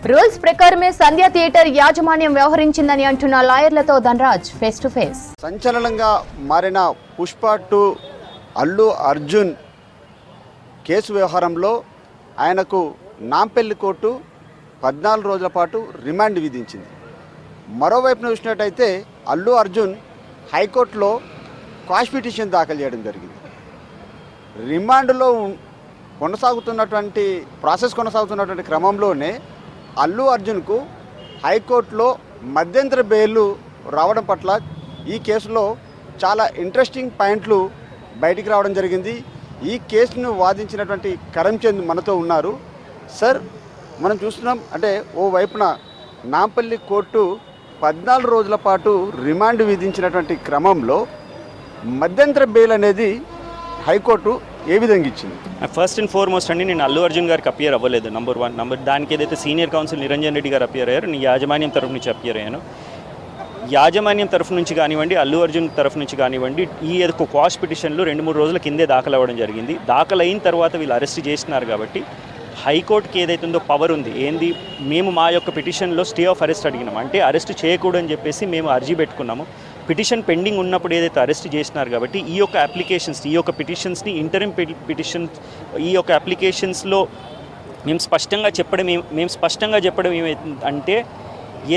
Rules ప్రకారమే సంధ్య theatre యాజమాన్యం వ్యవహరించిందని అంటున్న లాయర్లతో ధనరాజ్ ఫేస్ టు ఫేస్. సంచలనంగా మారిన పుష్ప 2 అల్లు అర్జున్ కేసు వ్యవహారంలో ఆయనకు నాంపల్లి కోర్టు 14 రోజుల పాటు రిమాండ్ విధించింది. మరోవైపున చూసినట్టయితే అల్లు అర్జున్ హైకోర్టులో క్వాష్ పిటిషన్ దాఖలు చేయడం జరిగింది. రిమాండ్లో కొనసాగుతున్నటువంటి క్రమంలోనే అల్లు అర్జున్కు హైకోర్టులో మధ్యంతర బెయిల్ రావడం పట్ల ఈ కేసులో చాలా ఇంట్రెస్టింగ్ పాయింట్లు బయటికి రావడం జరిగింది. ఈ కేసును వాదించినటువంటి కరంచంద్ మనతో ఉన్నారు. సార్, మనం చూస్తున్నాం అంటే ఓ వైపున నాంపల్లి కోర్టు 14 రోజుల పాటు రిమాండ్ విధించినటువంటి క్రమంలో మధ్యంతర బెయిల్ అనేది హైకోర్టు ఏ విధంగా ఇచ్చింది? ఫస్ట్ అండ్ ఫార్మోస్ట్ అండి, నేను అల్లు అర్జున్ గారికి అపియర్ అవ్వలేదు. నెంబర్ 1. దానికి ఏదైతే సీనియర్ కౌన్సిల్ నిరంజన్ రెడ్డి గారు అపియర్ అయ్యారు, నేను యాజమాన్యం తరఫు నుంచి అపియర్ అయ్యాను. యాజమాన్యం తరఫు నుంచి కానివ్వండి, అల్లు అర్జున్ తరఫు నుంచి కానివ్వండి, ఈ క్వాష్ పిటిషన్లు 2-3 రోజుల కిందే దాఖలు అవ్వడం జరిగింది. దాఖలు అయిన తర్వాత వీళ్ళు అరెస్ట్ చేసినారు కాబట్టి హైకోర్టుకి ఏదైతుందో పవర్ ఉంది. ఏంది, మేము మా యొక్క పిటిషన్లో స్టే ఆఫ్ అరెస్ట్ అడిగినాం. అంటే అరెస్ట్ చేయకూడదని చెప్పేసి మేము అర్జీ పెట్టుకున్నాము. పిటిషన్ పెండింగ్ ఉన్నప్పుడు ఏదైతే అరెస్ట్ చేసినారు కాబట్టి ఈ యొక్క పిటిషన్స్ని ఇంటరిమ్ పిటిషన్స్ ఈ యొక్క అప్లికేషన్స్లో మేము స్పష్టంగా చెప్పడం ఏమైందంటే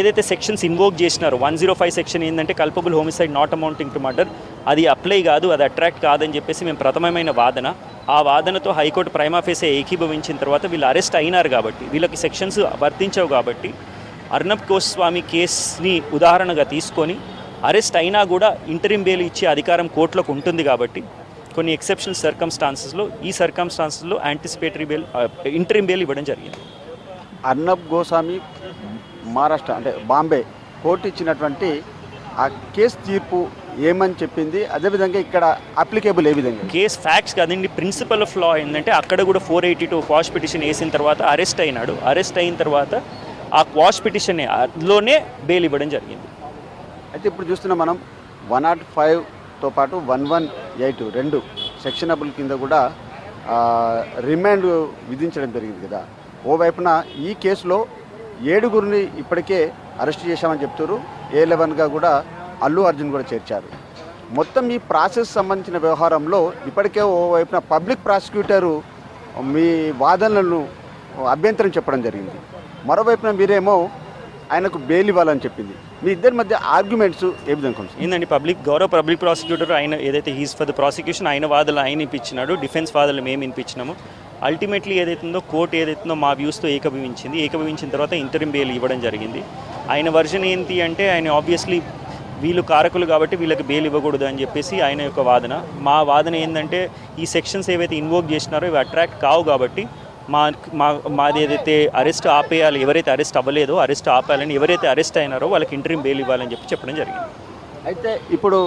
ఏదైతే సెక్షన్స్ ఇన్వోక్ చేసినారో 105 సెక్షన్ ఏంటంటే culpable homicide not amounting to murder, అది అప్లై కాదు, అది అట్రాక్ట్ కాదని చెప్పేసి మేము ప్రథమమైన వాదన. ఆ వాదనతో హైకోర్టు ప్రైమా ఫేసే ఏకీభవించిన తర్వాత వీళ్ళు అరెస్ట్ అయినారు కాబట్టి వీళ్ళకి సెక్షన్స్ వర్తించవు కాబట్టి అర్నబ్ గోస్వామి కేసుని ఉదాహరణగా తీసుకొని అరెస్ట్ అయినా కూడా ఇంటరిమ్ బెయిల్ ఇచ్చే అధికారం కోర్టులకు ఉంటుంది కాబట్టి కొన్ని ఎక్సెప్షనల్ సర్కమ్స్టాన్సెస్లో యాంటిసిపేటరీ బెయిల్ ఇంటరిమ్ బెయిల్ ఇవ్వడం జరిగింది. అర్నబ్ గోస్వామి మహారాష్ట్ర అంటే బాంబే కోర్టు ఇచ్చినటువంటి ఆ కేసు తీర్పు ఏమని చెప్పింది, అదేవిధంగా ఇక్కడ అప్లికేబుల్ ఏ విధంగా? కేసు ఫ్యాక్ట్స్ కాదండి, ప్రిన్సిపల్ ఆఫ్ లా ఏంటంటే అక్కడ కూడా 482 క్వాష్ పిటిషన్ వేసిన తర్వాత అరెస్ట్ అయినాడు. అరెస్ట్ అయిన తర్వాత ఆ క్వాష్ పిటిషన్ లోనే బెయిల్ ఇవ్వడం జరిగింది. అయితే ఇప్పుడు చూస్తున్న మనం 105తో పాటు 118 2 సెక్షనబుల్ కింద కూడా రిమాండ్ విధించడం జరిగింది కదా. ఓవైపున ఈ కేసులో 7గురిని ఇప్పటికే అరెస్ట్ చేశామని చెప్తారు. A11గా కూడా అల్లు అర్జున్ కూడా చేర్చారు. మొత్తం ఈ ప్రాసెస్ సంబంధించిన వ్యవహారంలో ఇప్పటికే ఓవైపున పబ్లిక్ ప్రాసిక్యూటరు మీ వాదనలను అభ్యంతరం చెప్పడం జరిగింది. మరోవైపున మీరేమో ఆయనకు బెయిల్ ఇవ్వాలని చెప్పింది. మీ ఇద్దరి మధ్య ఆర్గ్యుమెంట్స్ ఏ విధంగా ఏంటండి? పబ్లిక్ ప్రాసిక్యూటర్ ఆయన ఏదైతే హీస్ ఫర్ ద ప్రాసిక్యూషన్ ఆయన వాదనలు ఆయన వినిపించినాడు, డిఫెన్స్ వాదనలు మేము వినిపించినాము. అల్టిమేట్లీ ఏదైతుందో కోర్టు ఏదైతుందో మా వ్యూస్తో ఏకభవించిన తర్వాత ఇంటరిమ్ బెయిల్ ఇవ్వడం జరిగింది. ఆయన వర్జన్ ఏంటి అంటే ఆయన ఆబ్వియస్లీ వీళ్ళు కారకులు కాబట్టి వీళ్ళకి బెయిల్ ఇవ్వకూడదు అని చెప్పేసి ఆయన యొక్క వాదన. మా వాదన ఏంటంటే ఈ సెక్షన్స్ ఏవైతే ఇన్వోక్ చేసినారో ఇవి అట్రాక్ట్ కావు కాబట్టి మాది ఏదైతే అరెస్ట్ ఆపేయాలి, ఎవరైతే అరెస్ట్ అవ్వలేదో అరెస్ట్ ఆపేయాలని, ఎవరైతే అరెస్ట్ అయినారో వాళ్ళకి ఇంటరిమ్ బెయిల్ ఇవ్వాలని చెప్పడం జరిగింది. అయితే ఇప్పుడు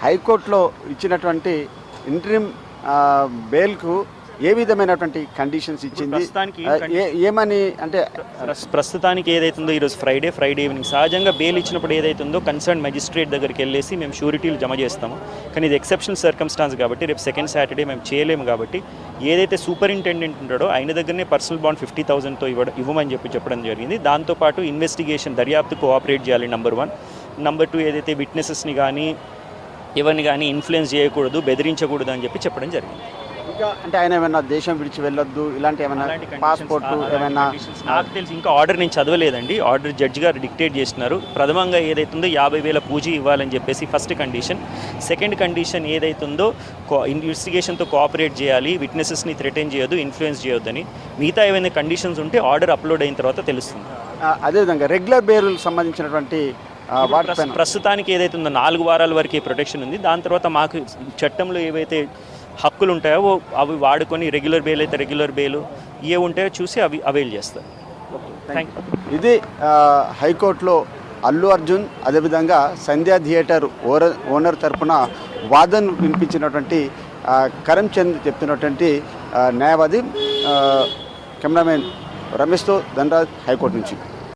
హైకోర్టులో ఇచ్చినటువంటి ఇంటరిమ్ బెయిల్కు ఏ విధమైనటువంటి కండిషన్స్ ఇచ్చింది, ఏమని అంటే ప్రస్తుతానికి ఏదైతుందో ఈరోజు ఫ్రైడే ఈవినింగ్ సహజంగా బెయిల్ ఇచ్చినప్పుడు ఏదైతుందో కన్సర్న్ మెజిస్ట్రేట్ దగ్గరికి వెళ్ళేసి మేము షూరిటీలు జమ చేస్తాము. కానీ ఇది ఎక్సెప్షనల్ సర్కమ్స్టాన్స్ కాబట్టి రేపు సెకండ్ సాటర్డే మేము చేయలేము కాబట్టి ఏదైతే సూపరింటెండెంట్ ఉంటాడో ఆయన దగ్గరనే పర్సనల్ బాండ్ 50,000తో ఇవ్వమని చెప్పడం జరిగింది. దాంతోపాటు ఇన్వెస్టిగేషన్ దర్యాప్తు కోఆపరేట్ చేయాలి నెంబర్ 1. నెంబర్ 2 ఏదైతే విట్నెసెస్ని కానీ ఎవరిని కానీ ఇన్ఫ్లుయెన్స్ చేయకూడదు, బెదిరించకూడదు అని చెప్పడం జరిగింది. ఇంకా అంటే ఆయన ఏమైనా దేశం విడిచి వెళ్ళొద్దు ఇలాంటి ఏమైనా పాస్పోర్ట్ ఏమైనా? నాకు తెలిసి ఇంకా ఆర్డర్ నేను చదవలేదండి. ఆర్డర్ జడ్జి గారు డిక్టేట్ చేస్తున్నారు. ప్రథమంగా ఏదైతుందో 50,000 పూజీ ఇవ్వాలని చెప్పేసి ఫస్ట్ కండిషన్. సెకండ్ కండిషన్ ఏదైతుందో ఇన్వెస్టిగేషన్తో కోఆపరేట్ చేయాలి, విట్నెసెస్ని థ్రెటన్ చేయొద్దు, ఇన్ఫ్లుయెన్స్ చేయొద్దని. మిగతా ఏమైనా కండిషన్స్ ఉంటే ఆర్డర్ అప్లోడ్ అయిన తర్వాత తెలుస్తుంది. అదేవిధంగా రెగ్యులర్ బెయిల్ సంబంధించినటువంటి ప్రస్తుతానికి ఏదైతే ఉందో 4 వారాల వరకే ప్రొటెక్షన్ ఉంది. దాని తర్వాత మాకు చట్టంలో ఏవైతే హక్కులు ఉంటాయో అవి వాడుకొని రెగ్యులర్ బెయిల్ అయితే రెగ్యులర్ బెయిల్ ఏ ఉంటాయో చూసి అవి అవైల్ చేస్తారు. ఇది హైకోర్టులో అల్లు అర్జున్ అదేవిధంగా సంధ్యా థియేటర్ ఓనర్ తరపున వాదన వినిపించినటువంటి కరంచంద్ చెప్తున్నటువంటి న్యాయవాది. కెమెరామెన్ రమేష్తో ధనరాజ్, హైకోర్టు నుంచి.